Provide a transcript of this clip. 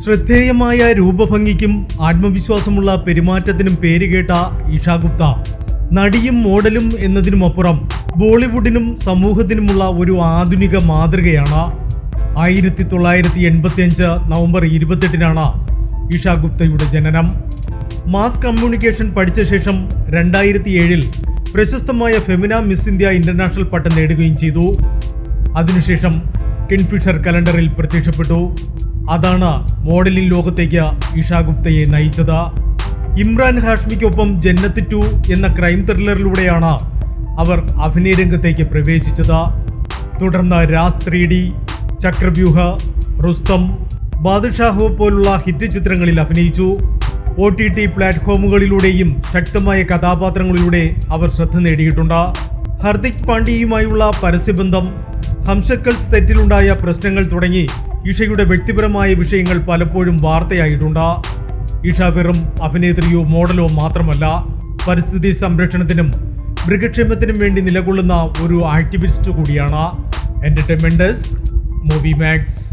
ശ്രദ്ധേയമായ രൂപഭംഗിക്കും ആത്മവിശ്വാസമുള്ള പെരുമാറ്റത്തിനും പേരുകേട്ട ഇഷ ഗുപ്ത നടിയും മോഡലും എന്നതിനുമപ്പുറം ബോളിവുഡിനും സമൂഹത്തിനുമുള്ള ഒരു ആധുനിക മാതൃകയാണ്. 1985 നവംബർ 28 ഇഷ ഗുപ്തയുടെ ജനനം. മാസ് കമ്മ്യൂണിക്കേഷൻ പഠിച്ച ശേഷം 2007 പ്രശസ്തമായ ഫെമിന മിസ് ഇന്ത്യ ഇന്റർനാഷണൽ പട്ടം നേടുകയും ചെയ്തു. അതിനുശേഷം കിൻഫിഷർ കലണ്ടറിൽ പ്രത്യക്ഷപ്പെട്ടു. അതാണ് മോഡലിംഗ് ലോകത്തേക്ക് ഇഷ ഗുപ്തയെ നയിച്ചത്. ഇമ്രാൻ ഹാഷ്മിക്കൊപ്പം ജന്നത്ത് 2 എന്ന ക്രൈം ത്രില്ലറിലൂടെയാണ് അവർ അഭിനയ രംഗത്തേക്ക് പ്രവേശിച്ചത്. തുടർന്ന് രാസ് 3D, ചക്രവ്യൂഹ, റുസ്തം, ബാദുഷാഹോ പോലുള്ള ഹിറ്റ് ചിത്രങ്ങളിൽ അഭിനയിച്ചു. OTT പ്ലാറ്റ്ഫോമുകളിലൂടെയും ശക്തമായ കഥാപാത്രങ്ങളിലൂടെ അവർ ശ്രദ്ധ നേടിയിട്ടുണ്ട്. ഹർദിക് പാണ്ഡ്യയുമായുള്ള പരസ്യബന്ധം, ഹംശക്കൽ സെറ്റിലുണ്ടായ പ്രശ്നങ്ങൾ തുടങ്ങി ഇഷയുടെ വ്യക്തിപരമായ വിഷയങ്ങൾ പലപ്പോഴും വാർത്തയായിട്ടുണ്ട്. ഇഷ വെറും അഭിനേത്രിയോ മോഡലോ മാത്രമല്ല, പരിസ്ഥിതി സംരക്ഷണത്തിനും മൃഗക്ഷേമത്തിനും വേണ്ടി നിലകൊള്ളുന്ന ഒരു ആക്ടിവിസ്റ്റ് കൂടിയാണ്. Entertainment desk, movie max.